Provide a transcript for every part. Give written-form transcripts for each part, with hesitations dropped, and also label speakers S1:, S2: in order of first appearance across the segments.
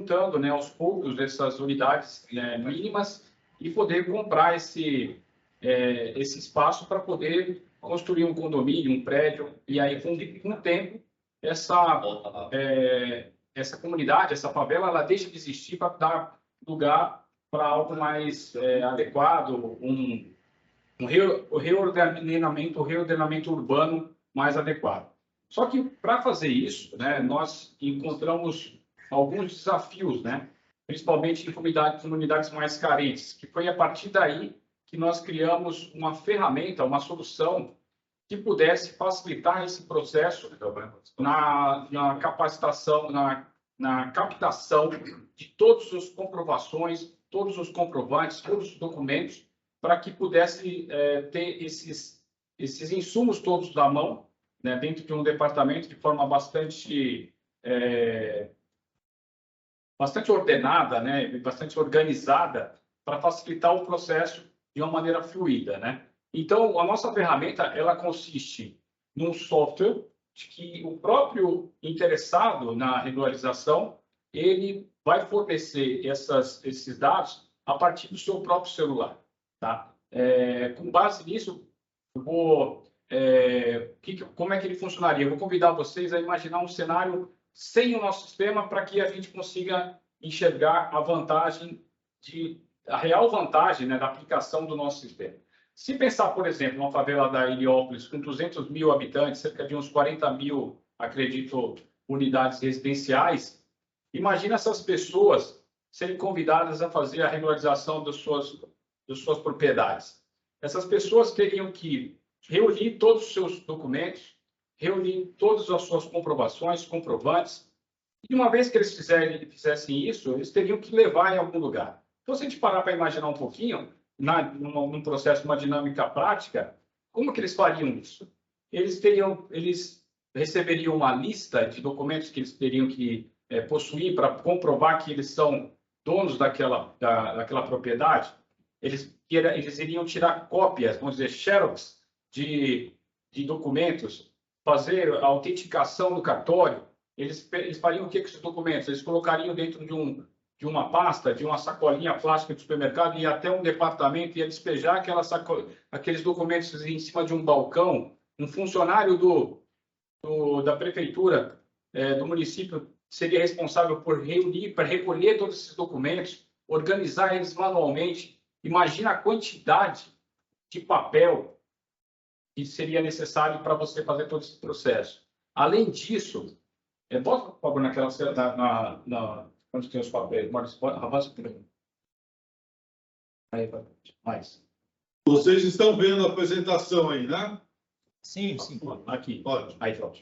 S1: juntando, né, aos poucos essas unidades, né, mínimas e poder comprar esse espaço para poder construir um condomínio, um prédio, e aí, com o tempo, essa comunidade, essa favela, ela deixa de existir para dar lugar para algo mais adequado, um reordenamento urbano mais adequado. Só que, para fazer isso, né, nós encontramos alguns desafios, né, principalmente em comunidades mais carentes, que foi a partir daí que nós criamos uma ferramenta, uma solução que pudesse facilitar esse processo na capacitação, na captação de todas as comprovações, todos os comprovantes, todos os documentos, para que pudesse ter esses insumos todos na mão, né, dentro de um departamento de forma bastante ordenada, né, bastante organizada, para facilitar o processo de uma maneira fluida, né? Então, a nossa ferramenta, ela consiste num software de que o próprio interessado na regularização, ele vai fornecer esses dados a partir do seu próprio celular, tá? Com base nisso, eu vou... como é que ele funcionaria? Eu vou convidar vocês a imaginar um cenário sem o nosso sistema para que a gente consiga enxergar a real vantagem, né, da aplicação do nosso sistema. Se pensar, por exemplo, uma favela da Heliópolis com 200 mil habitantes, cerca de uns 40 mil, acredito, unidades residenciais, imagina essas pessoas serem convidadas a fazer a regularização das suas propriedades. Essas pessoas teriam que reunir todos os seus documentos, reunir todas as suas comprovações, comprovantes, e uma vez que eles fizessem isso, eles teriam que levar em algum lugar. Então, se a gente parar para imaginar um pouquinho, num processo, uma dinâmica prática, como que eles fariam isso? Eles receberiam uma lista de documentos que eles teriam que possuir para comprovar que eles são donos daquela propriedade. Eles iriam tirar cópias, vamos dizer, xerox de documentos, fazer a autenticação do cartório. Eles fariam o que com esses documentos? Eles colocariam dentro de uma pasta, de uma sacolinha plástica de supermercado, e até um departamento ia despejar aqueles documentos em cima de um balcão. Um funcionário da prefeitura, do município, seria responsável por recolher todos esses documentos, organizar eles manualmente. Imagina a quantidade de papel que seria necessário para você fazer todo esse processo. Além disso, bota, por favor, naquela onde tem os papéis, avança por aí. Aí, mais.
S2: Vocês estão vendo a apresentação aí, né?
S3: Sim, sim.
S1: Aqui.
S2: Pode.
S1: Aí, pronto.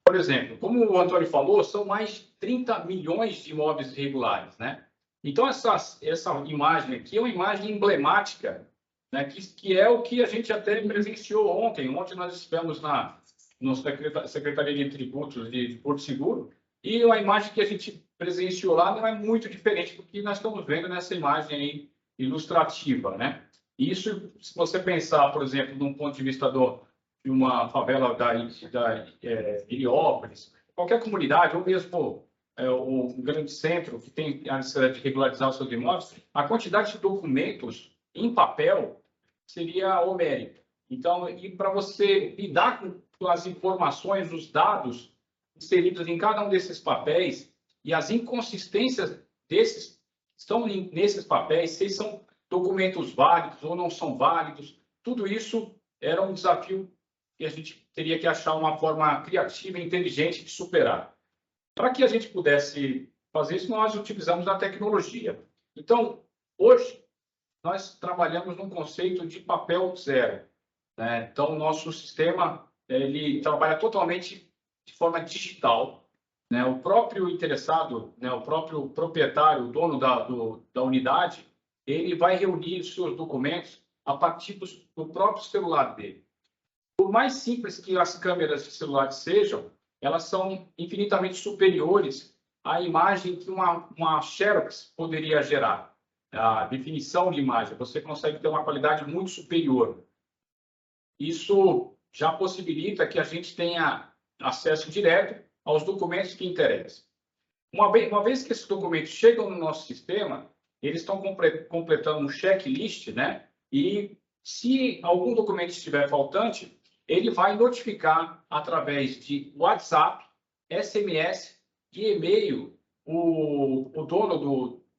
S1: Por exemplo, como o Antônio falou, são mais de 30 milhões de imóveis irregulares, né? Então, essa imagem aqui é uma imagem emblemática, né, que é o que a gente até presenciou ontem. Ontem nós estivemos na Secretaria de Tributos de Porto Seguro, e a imagem que a gente presenciou lá não é muito diferente do que nós estamos vendo nessa imagem aí ilustrativa, né? Isso, se você pensar, por exemplo, de um ponto de vista de uma favela da Heliópolis, qualquer comunidade, ou mesmo o grande centro que tem a necessidade de regularizar os seus imóveis, a quantidade de documentos em papel seria homérica. Então, e para você lidar com as informações, os dados inseridos em cada um desses papéis e as inconsistências estão nesses papéis, se são documentos válidos ou não são válidos, tudo isso era um desafio que a gente teria que achar uma forma criativa e inteligente de superar. Para que a gente pudesse fazer isso, nós utilizamos a tecnologia. Então, hoje, nós trabalhamos num conceito de papel zero, né? Então, o nosso sistema ele trabalha totalmente de forma digital, né? O próprio interessado, né, o próprio proprietário, o dono da unidade, ele vai reunir os seus documentos a partir do próprio celular dele. Por mais simples que as câmeras de celular sejam, elas são infinitamente superiores à imagem que uma Xerox poderia gerar. A definição de imagem, você consegue ter uma qualidade muito superior. Isso já possibilita que a gente tenha acesso direto aos documentos que interessam. Uma vez que esses documentos chegam no nosso sistema, eles estão completando um checklist, né? E se algum documento estiver faltante, ele vai notificar através de WhatsApp, SMS e e-mail o dono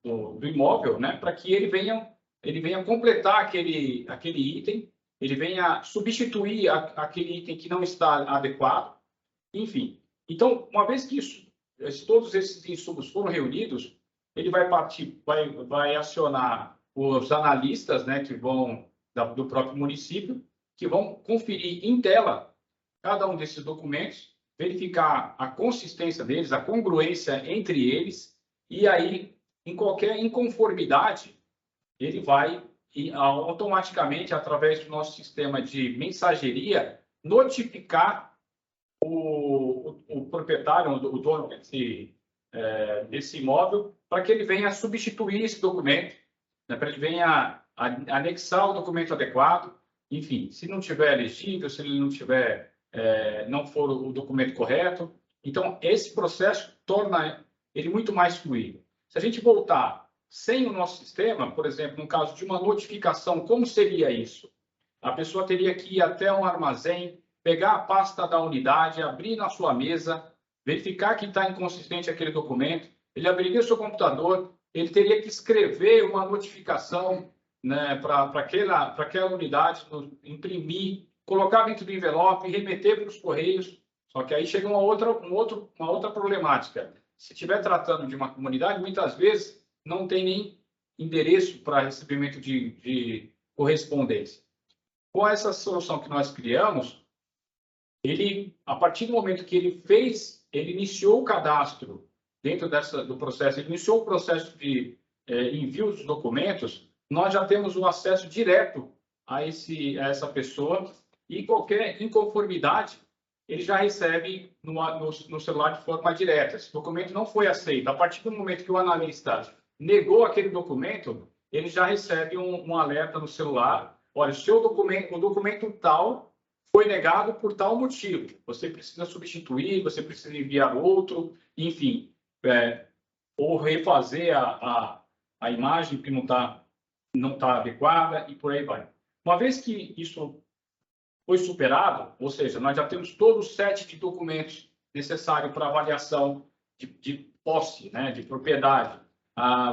S1: do imóvel, né? Para que ele venha completar aquele item, ele venha substituir aquele item que não está adequado, enfim. Então, uma vez que todos esses insumos foram reunidos, ele vai acionar os analistas, né, que vão do próprio município, que vão conferir em tela cada um desses documentos, verificar a consistência deles, a congruência entre eles, e aí, em qualquer inconformidade, ele vai automaticamente, através do nosso sistema de mensageria, notificar o proprietário, o dono desse imóvel, para que ele venha substituir esse documento, né, para que ele venha anexar o documento adequado. Enfim, se não tiver legível, se ele não for o documento correto. Então, esse processo torna ele muito mais fluido. Se a gente voltar sem o nosso sistema, por exemplo, no caso de uma notificação, como seria isso? A pessoa teria que ir até um armazém, pegar a pasta da unidade, abrir na sua mesa, verificar que está inconsistente aquele documento, ele abriria o seu computador, ele teria que escrever uma notificação, né, para aquela unidade, imprimir, colocar dentro do envelope, remeter para os correios. Só que aí chega uma outra problemática. Se estiver tratando de uma comunidade, muitas vezes não tem nem endereço para recebimento de correspondência. Com essa solução que nós criamos, a partir do momento que ele iniciou o cadastro dentro do processo, ele iniciou o processo de envio dos documentos, nós já temos o acesso direto a essa pessoa, e qualquer inconformidade ele já recebe no celular de forma direta. Se o documento não foi aceito, a partir do momento que o analista negou aquele documento, ele já recebe um alerta no celular: olha, o documento tal foi negado por tal motivo, você precisa substituir, você precisa enviar outro, enfim, ou refazer a imagem que não tá adequada, e por aí vai. Uma vez que isso foi superado, ou seja, nós já temos todo o set de documentos necessário para avaliação de posse, né, de propriedade.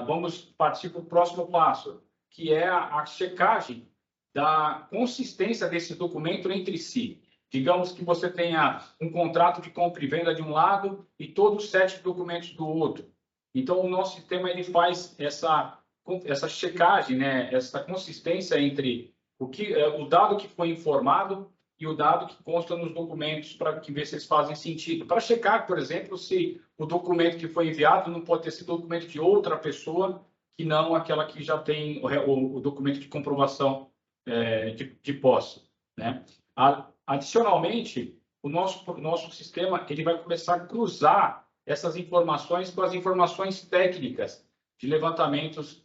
S1: Vamos partir para o próximo passo, que é a checagem da consistência desse documento entre si. Digamos que você tenha um contrato de compra e venda de um lado e todos os 7 documentos do outro. Então, o nosso sistema ele faz essa checagem, né, essa consistência entre o dado que foi informado e o dado que consta nos documentos, para ver se eles fazem sentido. Para checar, por exemplo, se o documento que foi enviado não pode ter sido documento de outra pessoa, que não aquela que já tem o documento de comprovação de posse, né? Adicionalmente, o nosso sistema ele vai começar a cruzar essas informações com as informações técnicas de levantamentos,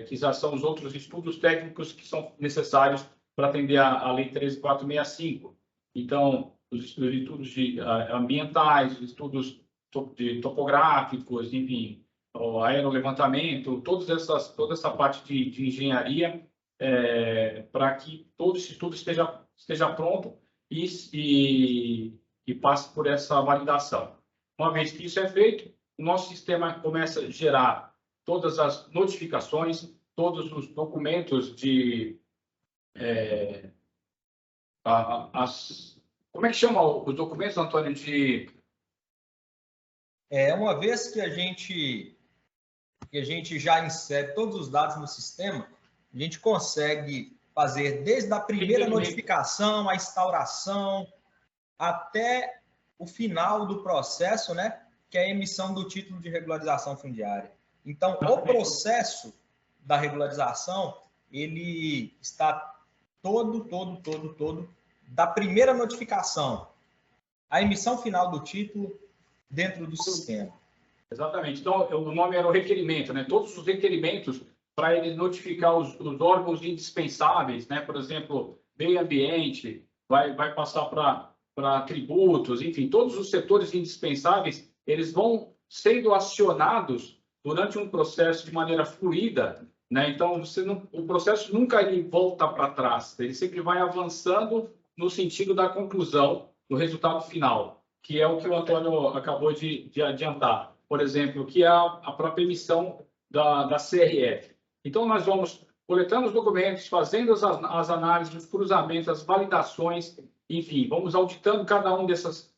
S1: que já são os outros estudos técnicos que são necessários para atender a Lei 13.465. Então, os estudos ambientais, os estudos topográficos, enfim, o aerolevantamento, toda essa parte de engenharia, para que todo esse estudo esteja pronto e passe por essa validação. Uma vez que isso é feito, o nosso sistema começa a gerar todas as notificações, todos os documentos como é que chama os documentos, Antônio,
S3: uma vez que a gente já insere todos os dados no sistema, a gente consegue fazer desde a primeira notificação, a instauração, até o final do processo, né, que é a emissão do título de regularização fundiária. Então, o processo da regularização, ele está todo, da primeira notificação à emissão final do título dentro do sistema.
S1: Exatamente. Então, o nome era o requerimento, né? Todos os requerimentos para ele notificar os órgãos indispensáveis, né? Por exemplo, meio ambiente, vai passar para tributos, enfim, todos os setores indispensáveis, eles vão sendo acionados durante um processo de maneira fluida, né? Então, o processo nunca ele volta para trás, ele sempre vai avançando no sentido da conclusão, do resultado final, que é o que o Antônio acabou de adiantar. Por exemplo, que é a própria emissão da CRF. Então, nós vamos coletando os documentos, fazendo as análises, os cruzamentos, as validações, enfim, vamos auditando cada um dessas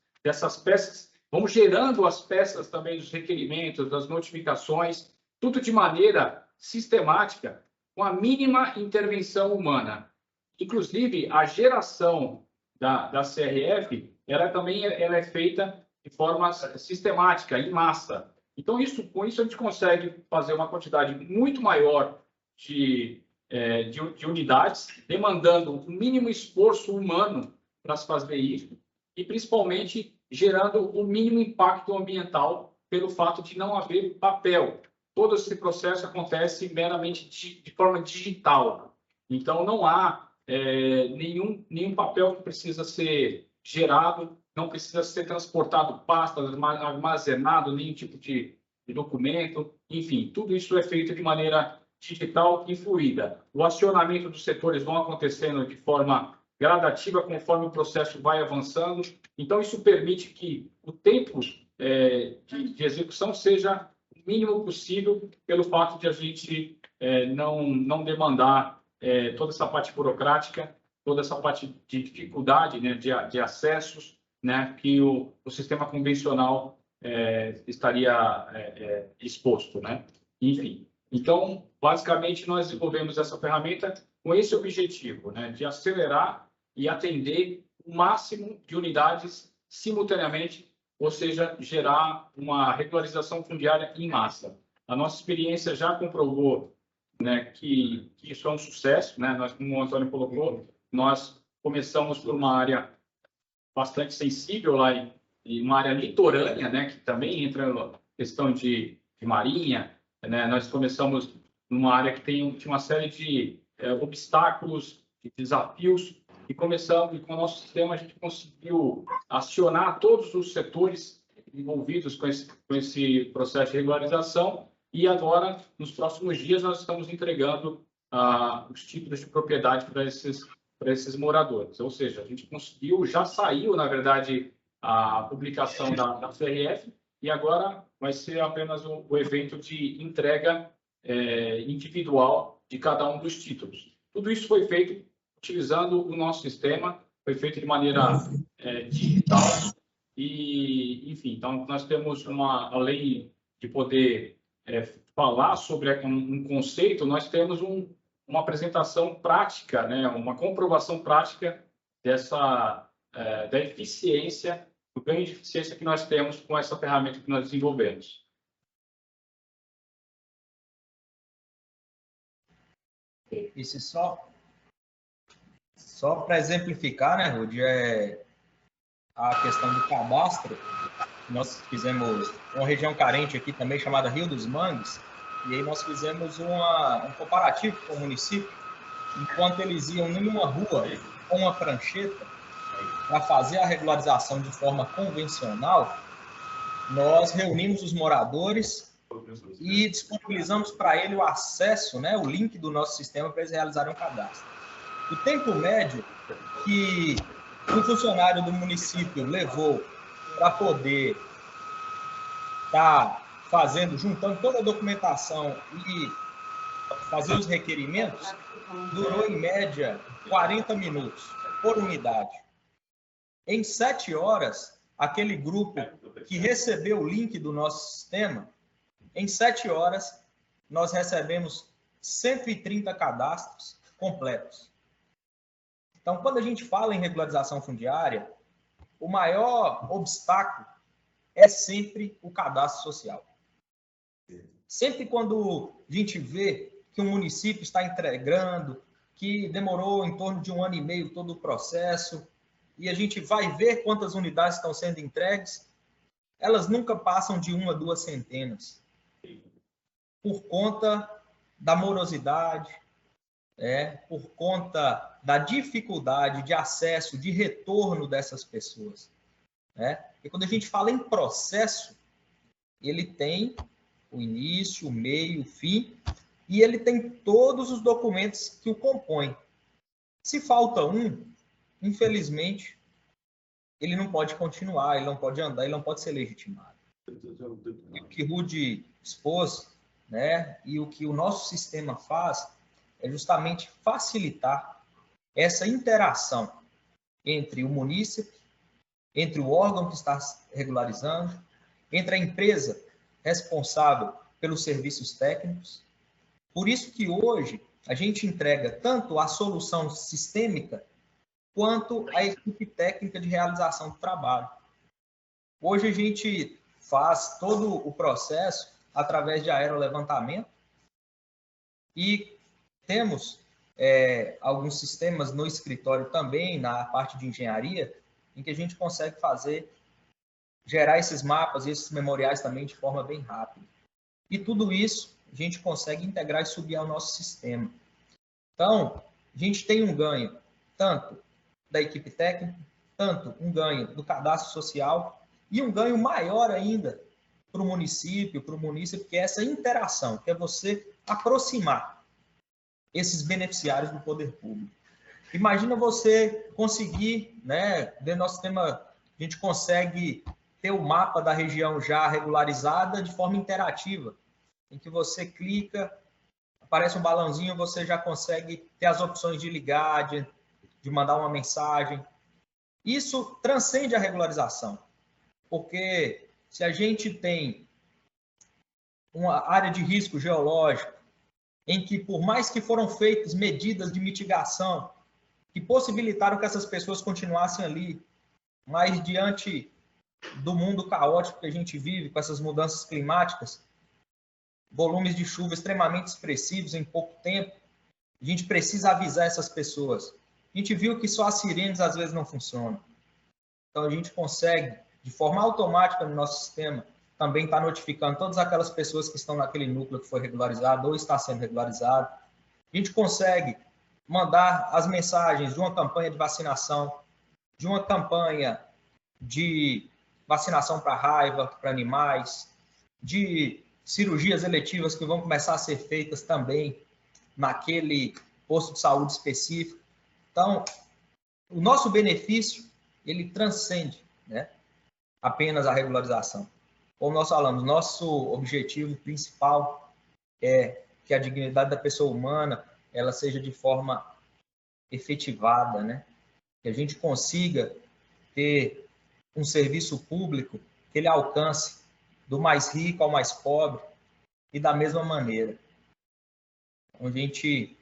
S1: peças, vamos gerando as peças também dos requerimentos, das notificações, tudo de maneira sistemática, com a mínima intervenção humana. Inclusive, a geração da CRF, ela é feita de forma sistemática, em massa. Então, com isso, a gente consegue fazer uma quantidade muito maior de unidades, demandando o mínimo esforço humano para se fazer isso, e principalmente gerando o mínimo impacto ambiental pelo fato de não haver papel. Todo esse processo acontece meramente de forma digital. Então, não há nenhum papel que precisa ser gerado, não precisa ser transportado pastas, armazenado, nenhum tipo de documento. Enfim, tudo isso é feito de maneira digital e fluida. O acionamento dos setores vão acontecendo de forma gradativa conforme o processo vai avançando. Então, isso permite que o tempo de execução seja o mínimo possível, pelo fato de a gente não demandar toda essa parte burocrática, toda essa parte de dificuldade, né, de acessos, né, que o sistema convencional estaria exposto, né? Enfim, então, basicamente, nós desenvolvemos essa ferramenta com esse objetivo, né, de acelerar e atender o máximo de unidades simultaneamente, ou seja, gerar uma regularização fundiária em massa. A nossa experiência já comprovou, né, que isso é um sucesso, né? Nós, como o Antônio colocou, nós começamos por uma área bastante sensível lá em uma área litorânea, né, que também entra na questão de marinha, né? Nós começamos numa área que tinha uma série de obstáculos, de desafios, e começamos, e com o nosso sistema a gente conseguiu acionar todos os setores envolvidos com esse processo de regularização, e agora, nos próximos dias, nós estamos entregando os títulos de propriedade para esses moradores. Ou seja, a gente conseguiu, já saiu, na verdade, a publicação da CRF, e agora vai ser apenas o evento de entrega individual de cada um dos títulos. Tudo isso foi feito utilizando o nosso sistema, foi feito de maneira digital, e, enfim, então nós temos além de poder falar sobre um conceito, nós temos uma apresentação prática, né, uma comprovação prática da eficiência, do ganho de eficiência que nós temos com essa ferramenta que nós desenvolvemos.
S3: Isso só para exemplificar, né, Rudy, a questão do cadastro. Nós fizemos uma região carente aqui também chamada Rio dos Mangues, e aí nós fizemos um comparativo com o município. Enquanto eles iam numa rua com uma prancheta para fazer a regularização de forma convencional, nós reunimos os moradores e disponibilizamos para ele o acesso, né, o link do nosso sistema para eles realizarem o cadastro. O tempo médio que um funcionário do município levou para poder estar juntando toda a documentação e fazer os requerimentos, durou em média 40 minutos por unidade. Em 7 horas, aquele grupo que recebeu o link do nosso sistema, em 7 horas, nós recebemos 130 cadastros completos. Então, quando a gente fala em regularização fundiária, o maior obstáculo é sempre o cadastro social. Sempre quando a gente vê que um município está entregando, que demorou em torno de 1 ano e meio todo o processo, e a gente vai ver quantas unidades estão sendo entregues, elas nunca passam de 1 a 2 centenas. Por conta da morosidade, por conta da dificuldade de acesso, de retorno dessas pessoas. E quando a gente fala em processo, ele tem o início, o meio, o fim, e ele tem todos os documentos que o compõem. Se falta um, infelizmente, ele não pode continuar, ele não pode andar, ele não pode ser legitimado. E o que Rudy expôs, né, e o que o nosso sistema faz é justamente facilitar essa interação entre o munícipe, entre o órgão que está regularizando, entre a empresa responsável pelos serviços técnicos. Por isso que hoje a gente entrega tanto a solução sistêmica quanto a equipe técnica de realização do trabalho. Hoje a gente faz todo o processo através de aerolevantamento e temos alguns sistemas no escritório também, na parte de engenharia, em que a gente consegue gerar esses mapas e esses memoriais também de forma bem rápida. E tudo isso a gente consegue integrar e subir ao nosso sistema. Então, a gente tem um ganho tanto da equipe técnica, tanto um ganho do cadastro social e um ganho maior ainda para o município, que é essa interação, que é você aproximar esses beneficiários do poder público. Imagina você conseguir, né, dentro do nosso sistema, a gente consegue ter o mapa da região já regularizada de forma interativa, em que você clica, aparece um balãozinho, você já consegue ter as opções de ligar, de mandar uma mensagem. Isso transcende a regularização, porque se a gente tem uma área de risco geológico, em que por mais que foram feitas medidas de mitigação, que possibilitaram que essas pessoas continuassem ali, mas diante do mundo caótico que a gente vive, com essas mudanças climáticas, volumes de chuva extremamente expressivos em pouco tempo, a gente precisa avisar essas pessoas. A gente viu que só as sirenes às vezes não funcionam. Então a gente consegue, de forma automática no nosso sistema, também estar notificando todas aquelas pessoas que estão naquele núcleo que foi regularizado ou está sendo regularizado. A gente consegue mandar as mensagens de uma campanha de vacinação, de uma campanha de vacinação para raiva, para animais, de cirurgias eletivas que vão começar a ser feitas também naquele posto de saúde específico. Então, o nosso benefício, ele transcende, né, apenas a regularização. Como nós falamos, nosso objetivo principal é que a dignidade da pessoa humana ela seja de forma efetivada, né? Que a gente consiga ter um serviço público que ele alcance do mais rico ao mais pobre e da mesma maneira. A gente,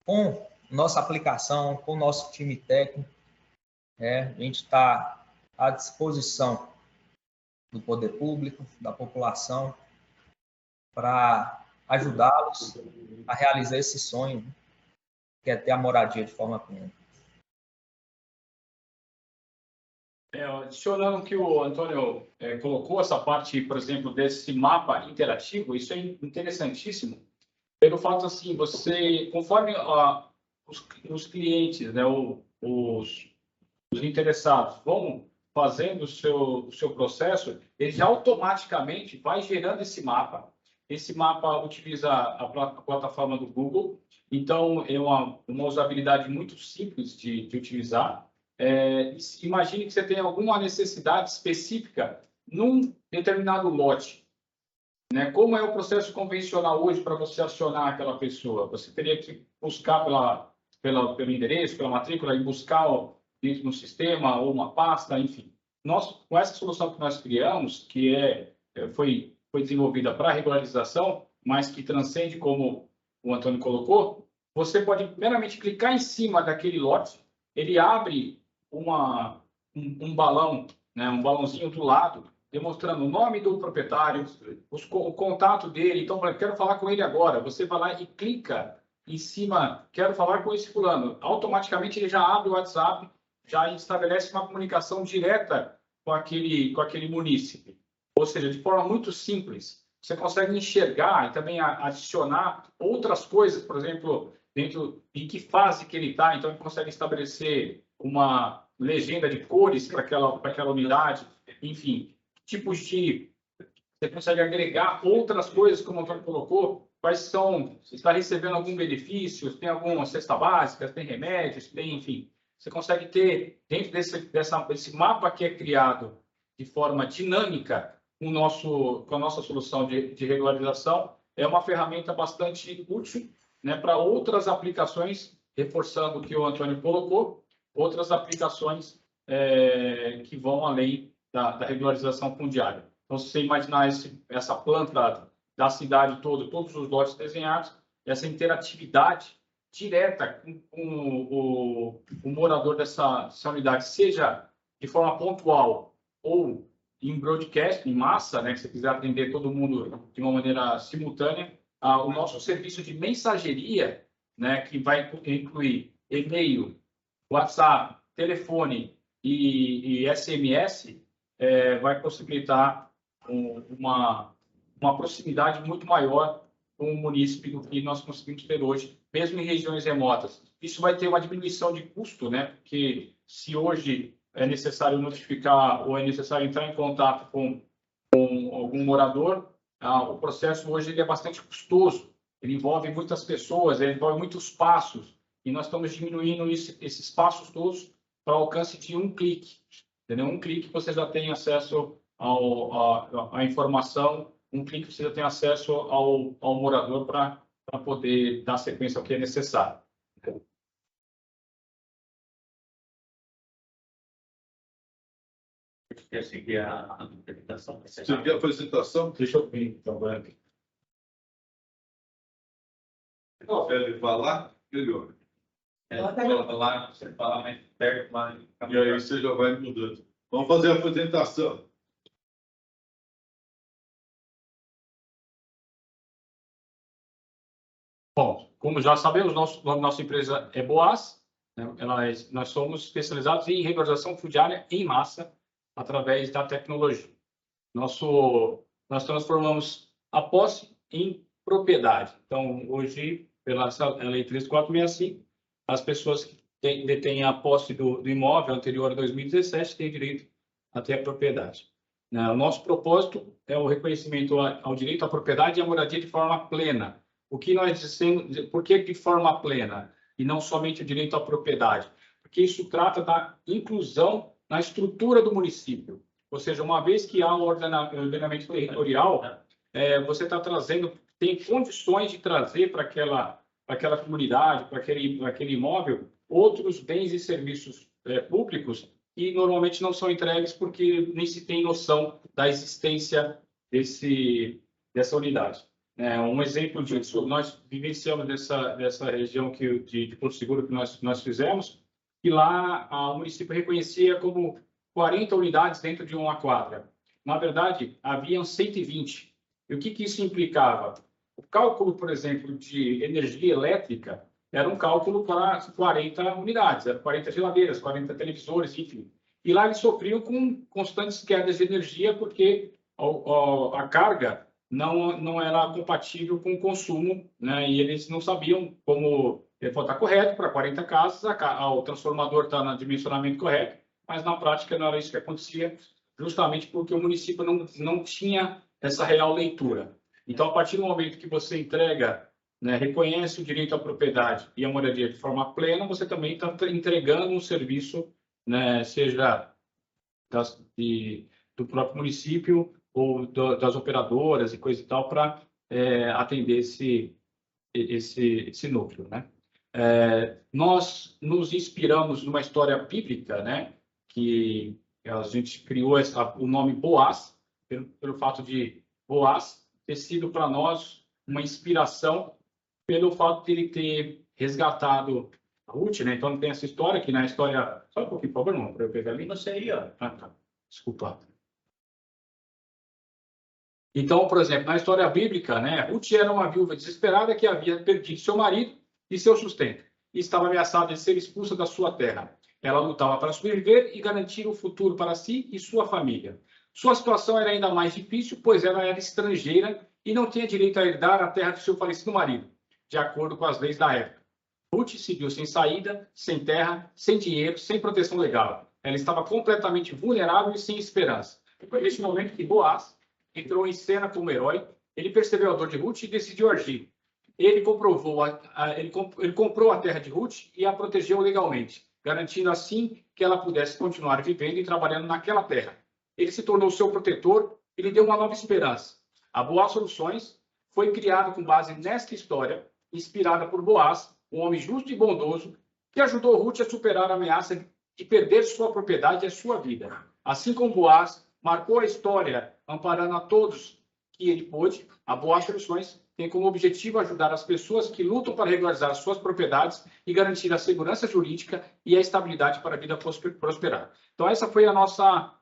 S3: com nossa aplicação, com o nosso time técnico, a gente está à disposição do poder público, da população, para ajudá-los a realizar esse sonho, que é ter a moradia de forma plena.
S1: Adicionando que o Antônio colocou essa parte, por exemplo, desse mapa interativo, isso é interessantíssimo, pelo fato assim, você, conforme os clientes, né, os interessados vão fazendo o seu processo, ele já automaticamente vai gerando esse mapa. Esse mapa utiliza a plataforma do Google, então é uma usabilidade muito simples de utilizar. Imagine que você tem alguma necessidade específica num determinado lote. Né? Como é o processo convencional hoje para você acionar aquela pessoa? Você teria que buscar pelo endereço, pela matrícula, e buscar dentro do sistema ou uma pasta, enfim. Com essa solução que nós criamos, que foi desenvolvida para regularização, mas que transcende, como o Antônio colocou, você pode meramente clicar em cima daquele lote, ele abre um balão, né, um balãozinho do lado, demonstrando o nome do proprietário, o contato dele. Então, quero falar com ele agora. Você vai lá e clica em cima, quero falar com esse fulano. Automaticamente ele já abre o WhatsApp, já estabelece uma comunicação direta com aquele munícipe. Ou seja, de forma muito simples. Você consegue enxergar e também adicionar outras coisas, por exemplo, dentro em que fase que ele está. Então, ele consegue estabelecer uma legenda de cores para aquela unidade. Enfim, tipos de você consegue agregar outras coisas, como o Antônio colocou, quais são, você está recebendo algum benefício, tem alguma cesta básica, tem remédios, tem, enfim. Você consegue ter, dentro desse mapa que é criado de forma dinâmica, com a nossa solução de regularização, é uma ferramenta bastante útil, né, para outras aplicações, reforçando o que o Antônio colocou, outras aplicações que vão além da regularização fundiária. Então, se você imaginar essa planta da cidade toda, todos os lotes desenhados, essa interatividade direta com o morador dessa unidade, seja de forma pontual ou em broadcast, em massa, né, que você quiser atender todo mundo de uma maneira simultânea, o nosso serviço de mensageria, né, que vai incluir e-mail, WhatsApp, telefone e SMS, vai possibilitar uma proximidade muito maior com o munícipe do que nós conseguimos ter hoje, mesmo em regiões remotas. Isso vai ter uma diminuição de custo, né? Porque se hoje é necessário notificar ou é necessário entrar em contato com algum morador, o processo hoje ele é bastante custoso. Ele envolve muitas pessoas, ele envolve muitos passos, e nós estamos diminuindo esses passos todos para o alcance de um clique. Entendeu? Um clique você já tem acesso à informação, um clique você já tem acesso ao morador para poder dar sequência ao que é necessário.
S4: Quer seguir a apresentação?
S2: Seguir a apresentação?
S1: Deixa eu ver, então,
S2: Ele falar, melhor.
S4: Fala lá, você fala mais perto, mais.
S2: E aí você já vai mudando. Vamos fazer a apresentação.
S1: Bom, como já sabemos, nossa empresa é Boas, né? Nós somos especializados em regularização fundiária em massa através da tecnologia. Nós transformamos a posse em propriedade. Então, hoje, pela Lei 13465, as pessoas que detêm a posse do imóvel anterior a 2017 têm direito a ter a propriedade. O nosso propósito é o reconhecimento ao direito à propriedade e à moradia de forma plena. O que nós dizemos, por que de forma plena e não somente o direito à propriedade? Porque isso trata da inclusão na estrutura do município. Ou seja, uma vez que há um ordenamento territorial, você está trazendo, tem condições de trazer para aquela comunidade, para aquele imóvel, outros bens e serviços públicos que normalmente não são entregues porque nem se tem noção da existência dessa unidade. Um exemplo disso, nós vivenciamos dessa região de Porto Seguro que nós fizemos, e lá o município reconhecia como 40 unidades dentro de uma quadra. Na verdade, haviam 120. E o que isso implicava? O cálculo, por exemplo, de energia elétrica era um cálculo para 40 unidades, eram 40 geladeiras, 40 televisores, enfim. E lá eles sofriam com constantes quedas de energia porque a carga não era compatível com o consumo, né? E eles não sabiam como está correto para 40 casas, o transformador está no dimensionamento correto, mas na prática não era isso que acontecia, justamente porque o município não tinha essa real leitura. Então, a partir do momento que você entrega, né, reconhece o direito à propriedade e à moradia de forma plena, você também está entregando um serviço, né, seja do próprio município ou das operadoras e coisa e tal, para atender esse núcleo, né? Nós nos inspiramos numa história bíblica, né, que a gente criou o nome Boaz, pelo fato de Boaz ter sido para nós uma inspiração pelo fato de ele ter resgatado a Ruth, né? Então tem essa história que na história... Só um pouquinho, por favor, não, para eu pegar ali.
S4: Você aí, ó.
S1: Tá. Desculpa. Então, por exemplo, na história bíblica, né, Ruth era uma viúva desesperada que havia perdido seu marido e seu sustento e estava ameaçada de ser expulsa da sua terra. Ela lutava para sobreviver e garantir o futuro para si e sua família. Sua situação era ainda mais difícil, pois ela era estrangeira e não tinha direito a herdar a terra do seu falecido marido, de acordo com as leis da época. Ruth se viu sem saída, sem terra, sem dinheiro, sem proteção legal. Ela estava completamente vulnerável e sem esperança. Foi nesse momento que Boaz entrou em cena como herói. Ele percebeu a dor de Ruth e decidiu agir. Ele comprovou, ele comprou a terra de Ruth e a protegeu legalmente, garantindo assim que ela pudesse continuar vivendo e trabalhando naquela terra. Ele se tornou seu protetor e lhe deu uma nova esperança. A Boaz Soluções foi criada com base nesta história, inspirada por Boaz, um homem justo e bondoso, que ajudou Ruth a superar a ameaça de perder sua propriedade e a sua vida. Assim como Boaz marcou a história, amparando a todos que ele pôde, a Boaz Soluções tem como objetivo ajudar as pessoas que lutam para regularizar suas propriedades e garantir a segurança jurídica e a estabilidade para a vida prosperar. Então, essa foi a nossa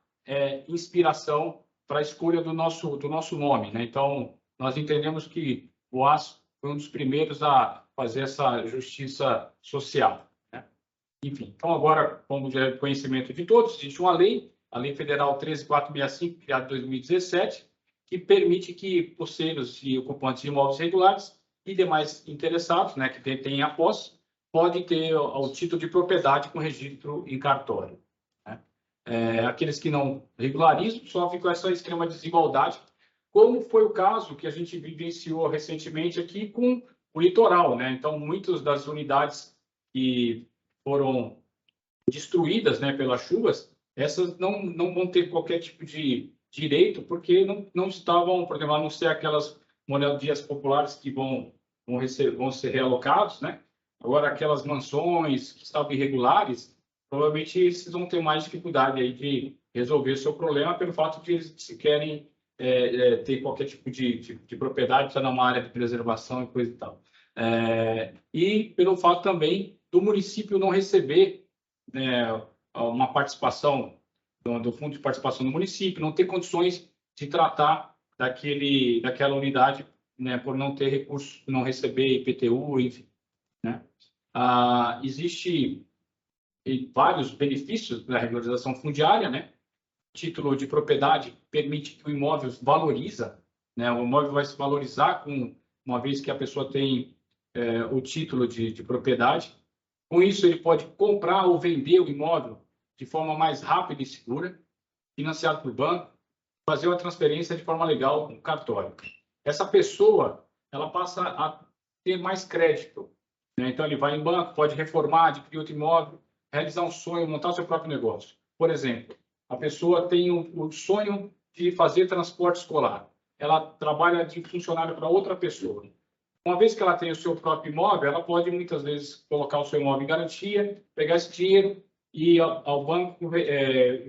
S1: inspiração para a escolha do nosso nome, né? Então, nós entendemos que Boaz foi um dos primeiros a fazer essa justiça social, né? Enfim, então agora, como já é conhecimento de todos, existe uma lei, a Lei Federal 13.465, criada em 2017, que permite que posseiros e ocupantes de imóveis regulares e demais interessados, né, que têm a posse, podem ter o título de propriedade com registro em cartório, né? Aqueles que não regularizam sofrem com essa extrema desigualdade, como foi o caso que a gente vivenciou recentemente aqui com o litoral, né? Então, muitas das unidades que foram destruídas, né, pelas chuvas, essas não vão ter qualquer tipo de direito, porque não estavam, por exemplo, a não ser aquelas moradias populares que vão ser realocados, né? Agora, aquelas mansões que estavam irregulares, provavelmente eles vão ter mais dificuldade aí de resolver o seu problema pelo fato de eles se querem ter qualquer tipo de propriedade, está numa área de preservação e coisa e tal. E pelo fato também do município não receber, né, uma participação do Fundo de Participação do município, não ter condições de tratar daquela unidade, né, por não ter recursos, não receber IPTU, enfim, né? Existe vários benefícios da regularização fundiária, né? Título de propriedade permite que o imóvel valoriza, né? O imóvel vai se valorizar uma vez que a pessoa tem o título de propriedade. Com isso, ele pode comprar ou vender o imóvel de forma mais rápida e segura, financiado por banco, fazer uma transferência de forma legal no cartório. Essa pessoa, ela passa a ter mais crédito, né? Então, ele vai em banco, pode reformar, adquirir outro imóvel, realizar um sonho, montar o seu próprio negócio. Por exemplo, a pessoa tem o sonho de fazer transporte escolar. Ela trabalha de funcionário para outra pessoa. Uma vez que ela tem o seu próprio imóvel, ela pode muitas vezes colocar o seu imóvel em garantia, pegar esse dinheiro e ir ao banco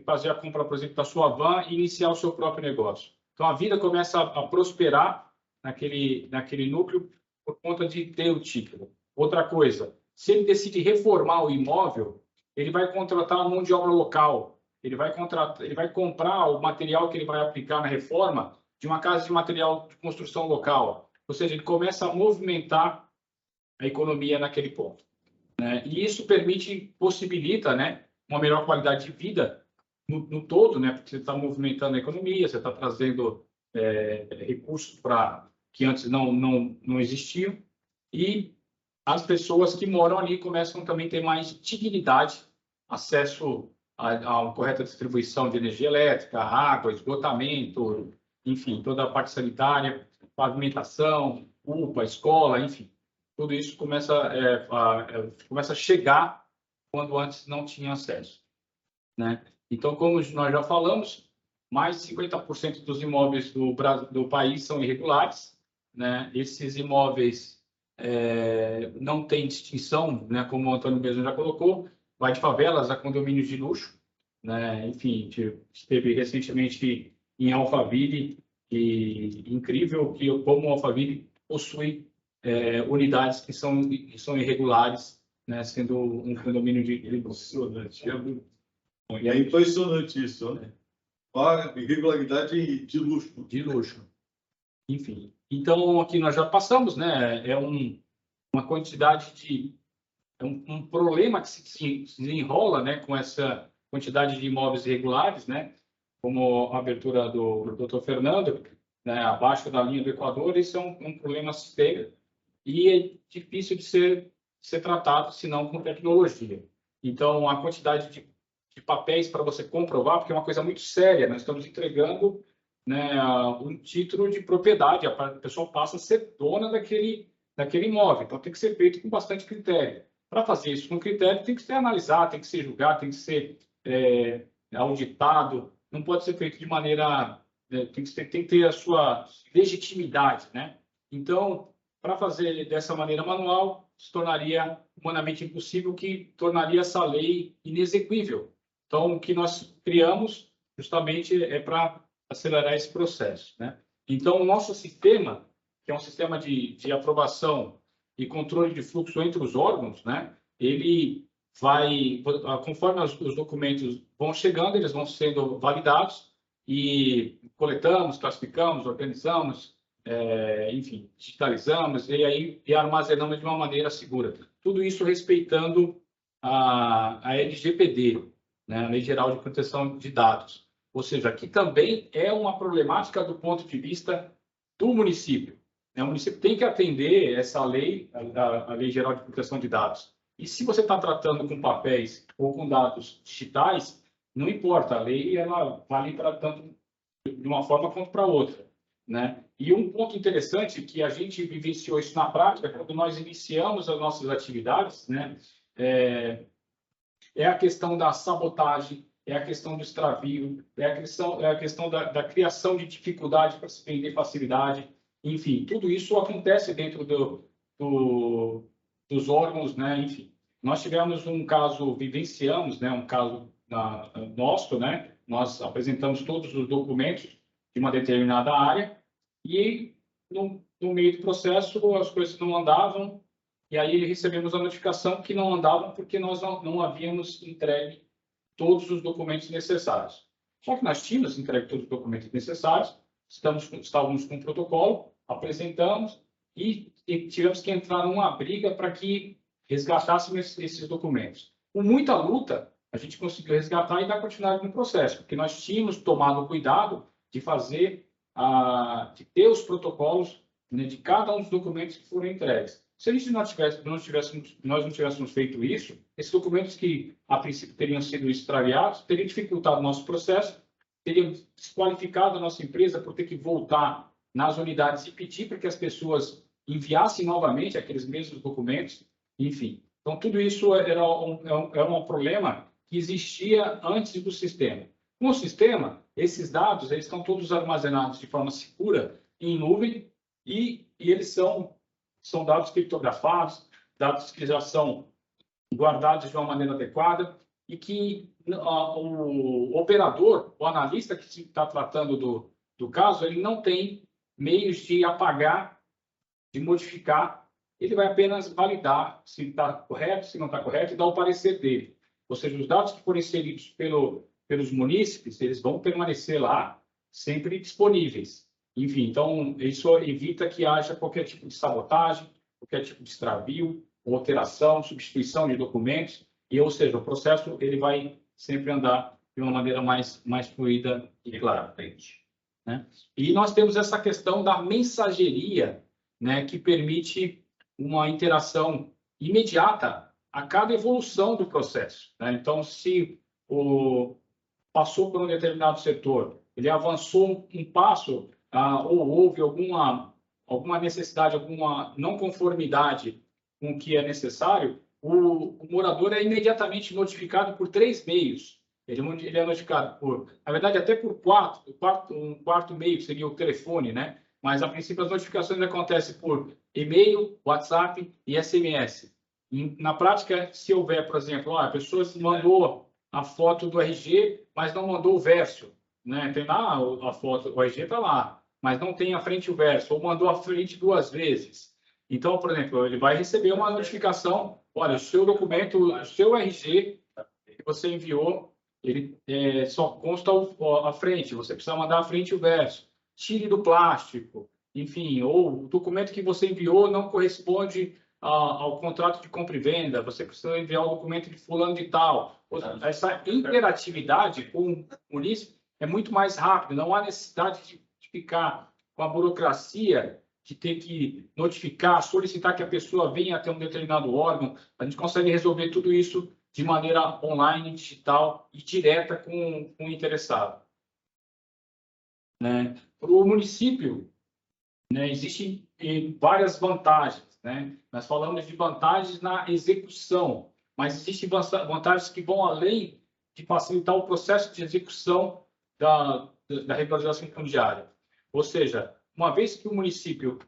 S1: fazer a compra, por exemplo, da sua van e iniciar o seu próprio negócio. Então, a vida começa a prosperar naquele núcleo por conta de ter o título. Outra coisa, se ele decide reformar o imóvel, ele vai contratar a mão de obra local, ele vai comprar o material que ele vai aplicar na reforma de uma casa de material de construção local. Ou seja, ele começa a movimentar a economia naquele ponto, né? E isso possibilita, né, uma melhor qualidade de vida no todo, né? Porque você está movimentando a economia, você está trazendo recursos que antes não existiam, e as pessoas que moram ali começam também a ter mais dignidade, acesso a uma correta distribuição de energia elétrica, água, esgotamento, enfim, toda a parte sanitária, pavimentação, UPA, escola, enfim. Tudo isso começa a chegar quando antes não tinha acesso, né? Então, como nós já falamos, mais de 50% dos imóveis do país são irregulares, né? Esses imóveis não têm distinção, né? Como o Antônio mesmo já colocou, vai de favelas a condomínios de luxo, né? Enfim, esteve recentemente em Alphaville, e incrível como o Alphaville possui unidades que são irregulares, né? Sendo um condomínio de
S2: impressionante. É impressionante isso, né? Irregularidade de luxo.
S1: De luxo. Enfim. Então, aqui nós já passamos, né? Uma quantidade um problema que se desenrola, né, com essa quantidade de imóveis irregulares, né? Como a abertura do Dr. Fernando, né, abaixo da linha do Equador, isso é um problema sério e é difícil de ser tratado, se não com tecnologia. Então, a quantidade de papéis para você comprovar, porque é uma coisa muito séria, nós estamos entregando né, um título de propriedade, a pessoa passa a ser dona daquele imóvel. Então, tem que ser feito com bastante critério. Para fazer isso com critério, tem que ser analisado, tem que ser julgado, tem que ser auditado, não pode ser feito de maneira... tem que ter a sua legitimidade, né? Então, para fazer dessa maneira manual, se tornaria humanamente impossível, que tornaria essa lei inexequível. Então, o que nós criamos justamente é para acelerar esse processo, né? Então, o nosso sistema, que é um sistema de aprovação e controle de fluxo entre os órgãos, né? Ele vai, conforme os documentos vão chegando, eles vão sendo validados e coletamos, classificamos, organizamos, enfim, digitalizamos e armazenamos de uma maneira segura. Tudo isso respeitando a LGPD, né? A Lei Geral de Proteção de Dados. Ou seja, aqui também é uma problemática do ponto de vista do município, né? O município tem que atender essa lei, a Lei Geral de Proteção de Dados. E se você está tratando com papéis ou com dados digitais, não importa, a lei ela vale para tanto de uma forma quanto para outra, né? E um ponto interessante que a gente vivenciou isso na prática quando nós iniciamos as nossas atividades, né? É a questão da sabotagem, é a questão do extravio, é a questão da criação de dificuldade para se vender facilidade, enfim, tudo isso acontece dentro dos órgãos, né? Enfim, nós tivemos um caso, vivenciamos, né? Um caso nosso, né? Nós apresentamos todos os documentos de uma determinada área e no meio do processo as coisas não andavam e aí recebemos a notificação que não andavam porque nós não havíamos entregue todos os documentos necessários. Só que nós tínhamos entregue todos os documentos necessários, estávamos com um protocolo, apresentamos e tivemos que entrar numa briga para que resgatássemos esses documentos. Com muita luta, a gente conseguiu resgatar e dar continuidade no processo, porque nós tínhamos tomado cuidado de fazer, de ter os protocolos, né, de cada um dos documentos que foram entregues. Se a gente nós não tivéssemos feito isso, esses documentos que, a princípio, teriam sido extraviados, teriam dificultado o nosso processo, teriam desqualificado a nossa empresa por ter que voltar nas unidades e pedir para que as pessoas enviassem novamente aqueles mesmos documentos, enfim. Então, tudo isso era um problema que existia antes do sistema. Com o sistema, esses dados eles estão todos armazenados de forma segura em nuvem e eles são dados criptografados, dados que já são guardados de uma maneira adequada e que o operador, o analista que está tratando do caso, ele não tem meios de apagar, de modificar, ele vai apenas validar se está correto, se não está correto e dar o parecer dele. Ou seja, os dados que forem inseridos pelos munícipes, eles vão permanecer lá, sempre disponíveis. Enfim, então, isso evita que haja qualquer tipo de sabotagem, qualquer tipo de extravio, alteração, substituição de documentos, ou seja, o processo ele vai sempre andar de uma maneira mais fluida e clara. Né? E nós temos essa questão da mensageria, né, que permite uma interação imediata a cada evolução do processo, né? Então, se passou por um determinado setor, ele avançou um passo, ou houve alguma necessidade, alguma não conformidade com o que é necessário, o morador é imediatamente notificado por 3 meios. Ele é notificado na verdade, até por 4, um quarto meio, que seria o telefone, né? Mas, a princípio, as notificações acontecem por e-mail, WhatsApp e SMS. Na prática, se houver, por exemplo, a pessoa mandou a foto do RG, mas não mandou o verso, né? Tem lá a foto, o RG está lá, mas não tem a frente e o verso, ou mandou a frente 2 vezes. Então, por exemplo, ele vai receber uma notificação, olha, o seu documento, o seu RG que você enviou, ele só consta a frente, você precisa mandar a frente e o verso. Tire do plástico, enfim, ou o documento que você enviou não corresponde ao contrato de compra e venda, você precisa enviar o documento de fulano de tal. Essa interatividade com o munícipe é muito mais rápida, não há necessidade de ficar com a burocracia, de ter que notificar, solicitar que a pessoa venha até um determinado órgão. A gente consegue resolver tudo isso de maneira online, digital e direta com o interessado. né? Para o município, né, existem várias vantagens, né? Nós falamos de vantagens na execução, mas existem vantagens que vão além de facilitar o processo de execução da regularização fundiária. Ou seja, uma vez que o município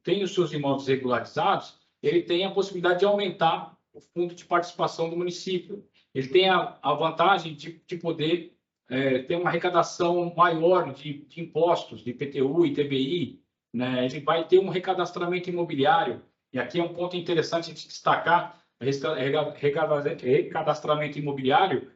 S1: tem os seus imóveis regularizados, ele tem a possibilidade de aumentar o fundo de participação do município. Ele tem a vantagem de poder ter uma arrecadação maior de impostos, de IPTU e TBI, né? Ele vai ter um recadastramento imobiliário, e aqui é um ponto interessante de destacar, recadastramento imobiliário,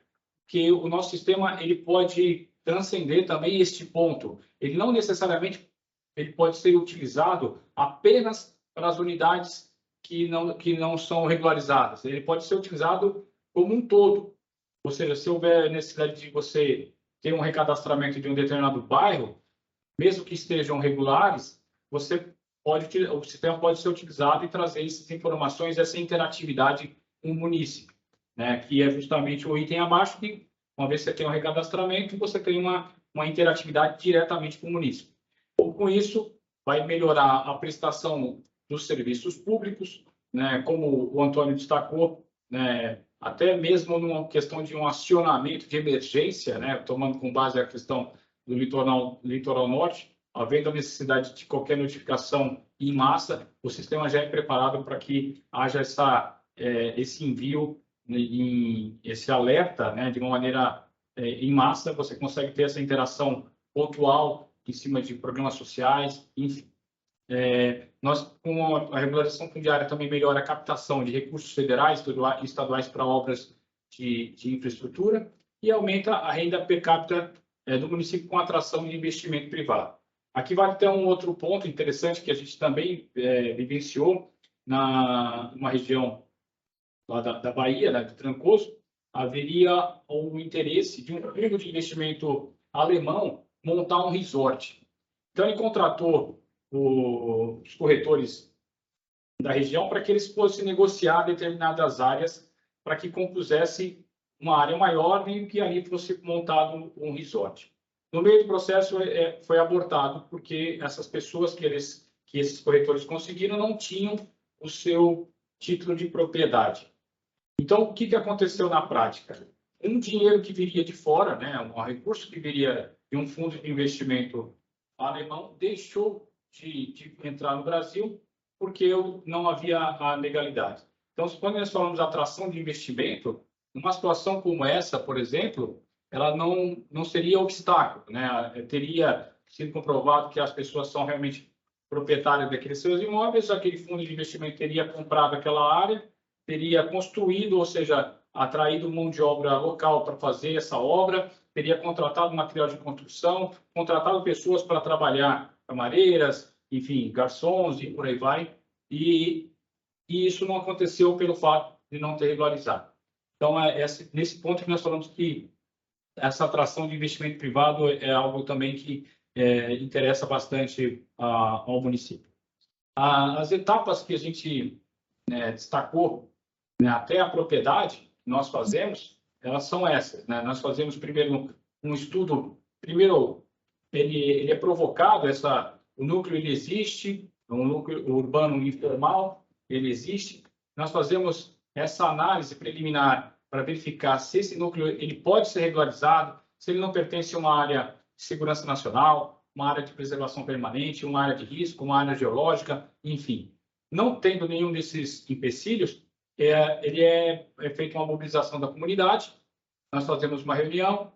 S1: que o nosso sistema ele pode transcender também este ponto. Ele não necessariamente ele pode ser utilizado apenas para as unidades que não são regularizadas. Ele pode ser utilizado como um todo. Ou seja, se houver necessidade de você ter um recadastramento de um determinado bairro, mesmo que estejam regulares, o sistema pode ser utilizado e trazer essas informações, essa interatividade com o município, né? Que é justamente o item abaixo, que uma vez que você tem um recadastramento, você tem uma interatividade diretamente com o município. Com isso, vai melhorar a prestação dos serviços públicos, né? Como o Antônio destacou, né? Até mesmo numa questão de um acionamento de emergência, né? Tomando com base a questão do litoral norte, havendo a necessidade de qualquer notificação em massa, o sistema já é preparado para que haja esse envio, esse alerta, né? De uma maneira em massa, você consegue ter essa interação pontual em cima de programas sociais, enfim. Nós, com a regularização fundiária, também melhora a captação de recursos federais e estaduais para obras de infraestrutura e aumenta a renda per capita do município com atração de investimento privado. Aqui vai ter um outro ponto interessante que a gente também vivenciou numa região lá da Bahia, né, do Trancoso, haveria o interesse de um fundo de investimento alemão montar um resort. Então, ele contratou os corretores da região para que eles fossem negociar determinadas áreas para que compusesse uma área maior e que ali fosse montado um resort. No meio do processo, foi abortado porque essas pessoas que esses corretores conseguiram não tinham o seu título de propriedade. Então, o que aconteceu na prática? Um dinheiro que viria de fora, né, um recurso que viria de um fundo de investimento alemão, deixou de entrar no Brasil porque não havia a legalidade. Então, quando nós falamos de atração de investimento, uma situação como essa, por exemplo, ela não seria obstáculo, né? Teria sido comprovado que as pessoas são realmente proprietárias daqueles seus imóveis, aquele fundo de investimento teria comprado aquela área, teria construído, ou seja, atraído mão de obra local para fazer essa obra, teria contratado material de construção, contratado pessoas para trabalhar, camareiras, enfim, garçons e por aí vai, e isso não aconteceu pelo fato de não ter regularizado. Então, nesse ponto que nós falamos que essa atração de investimento privado é algo também que interessa bastante ao município. As etapas que a gente destacou, né, até a propriedade que nós fazemos, elas são essas, né? Nós fazemos primeiro um estudo, primeiro ele é provocado, o núcleo ele existe, um núcleo urbano informal, ele existe. Nós fazemos essa análise preliminar para verificar se esse núcleo ele pode ser regularizado, se ele não pertence a uma área de segurança nacional, uma área de preservação permanente, uma área de risco, uma área geológica, enfim. Não tendo nenhum desses empecilhos, ele é feita uma mobilização da comunidade, nós fazemos uma reunião,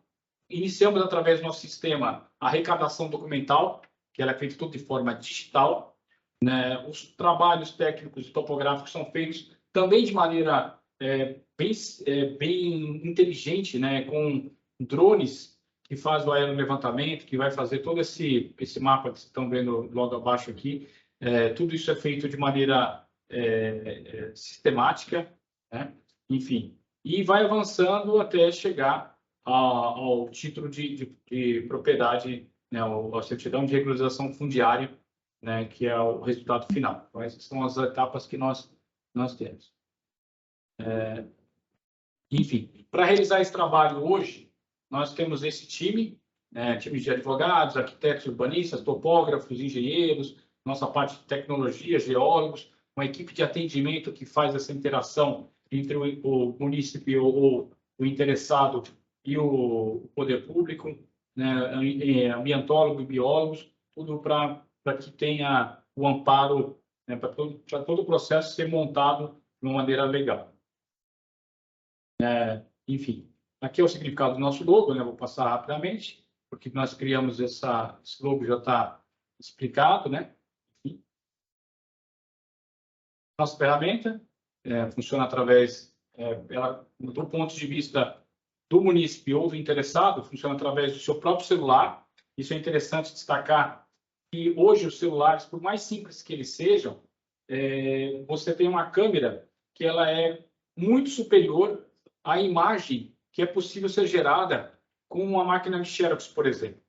S1: iniciamos através do nosso sistema a arrecadação documental, que ela é feita tudo de forma digital, né? Os trabalhos técnicos e topográficos são feitos também de maneira bem inteligente, né? Com drones que fazem o aerolevantamento, que vai fazer todo esse mapa que vocês estão vendo logo abaixo aqui. Tudo isso é feito de maneira sistemática, né? Enfim, e vai avançando até chegar ao título de propriedade, né? A certidão de regularização fundiária, né? Que é o resultado final. Então, essas são as etapas que nós temos. Enfim, para realizar esse trabalho hoje, nós temos esse time, né, times de advogados, arquitetos, urbanistas, topógrafos, engenheiros, nossa parte de tecnologia, geólogos, uma equipe de atendimento que faz essa interação entre o município ou o interessado e o poder público, né, ambientólogo e biólogos, tudo para que tenha o amparo, né, para todo o processo ser montado de uma maneira legal. Enfim, aqui é o significado do nosso logo, né? Vou passar rapidamente, porque nós criamos esse logo, já está explicado, né? Enfim. Nossa ferramenta funciona através, do ponto de vista do munícipe ou do interessado, funciona através do seu próprio celular. Isso é interessante destacar que hoje os celulares, por mais simples que eles sejam, você tem uma câmera que ela é muito superior à imagem que é possível ser gerada com uma máquina de Xerox, por exemplo.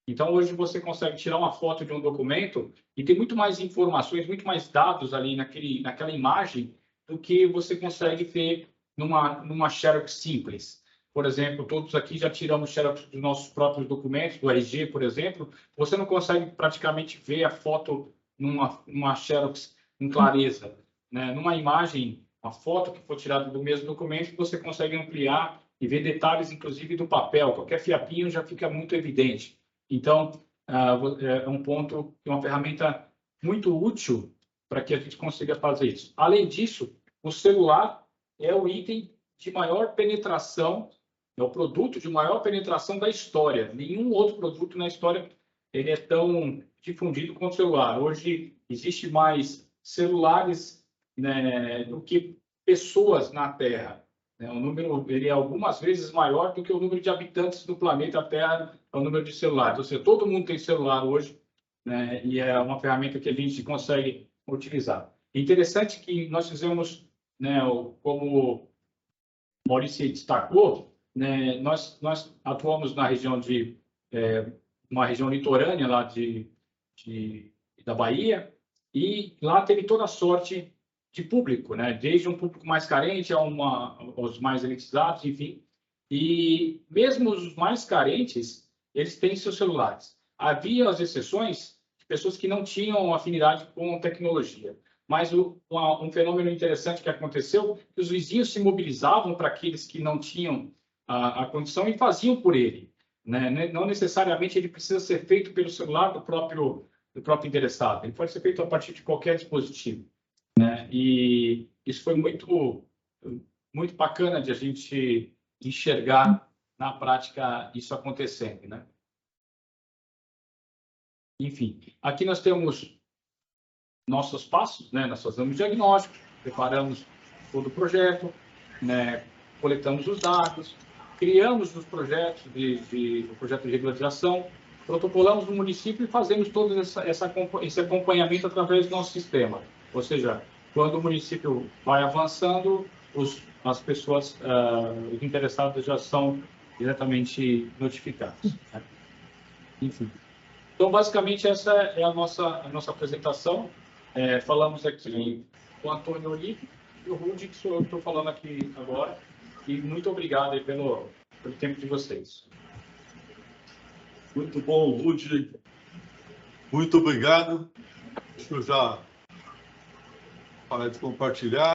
S1: Então, hoje você consegue tirar uma foto de um documento e tem muito mais informações, muito mais dados ali naquela imagem do que você consegue ter numa Xerox simples. Por exemplo, todos aqui já tiramos Xerox dos nossos próprios documentos, do RG, por exemplo. Você não consegue praticamente ver a foto numa Xerox em clareza, né? Numa imagem, a foto que for tirada do mesmo documento, você consegue ampliar e ver detalhes, inclusive, do papel. Qualquer fiapinho já fica muito evidente. Então, é um ponto, uma ferramenta muito útil para que a gente consiga fazer isso. Além disso, o celular é o item de maior penetração, é o produto de maior penetração da história. Nenhum outro produto na história ele é tão difundido quanto o celular. Hoje, existe mais celulares, né, do que pessoas na Terra. O número ele é algumas vezes maior do que o número de habitantes do planeta Terra, é o número de celulares. Ou seja, todo mundo tem celular hoje, né, e é uma ferramenta que a gente consegue utilizar. Interessante que nós fizemos, né, como o Maurício destacou, né, nós atuamos na região uma região litorânea lá da Bahia, e lá teve toda a sorte de público, né? Desde um público mais carente aos mais elitizados, enfim. E mesmo os mais carentes, eles têm seus celulares. Havia as exceções de pessoas que não tinham afinidade com tecnologia. Mas um fenômeno interessante que aconteceu, que os vizinhos se mobilizavam para aqueles que não tinham a condição e faziam por ele, né? Não necessariamente ele precisa ser feito pelo celular do próprio interessado. Ele pode ser feito a partir de qualquer dispositivo, né? E isso foi muito bacana de a gente enxergar na prática isso acontecendo, né? Enfim, aqui nós temos nossos passos, né? Nós fazemos diagnóstico, preparamos todo o projeto, né? Coletamos os dados, criamos os projetos o projeto de regularização, protocolamos no município e fazemos todo esse acompanhamento através do nosso sistema. Ou seja, quando o município vai avançando, as pessoas, os interessados já são diretamente notificados, né? Enfim. Então, basicamente, essa é a nossa apresentação. Falamos aqui com o Antônio Olive e o Rudi, que sou eu que estou falando aqui agora. E muito obrigado aí pelo tempo de vocês.
S2: Muito bom, Rudi. Muito obrigado. Deixa eu já parar de compartilhar.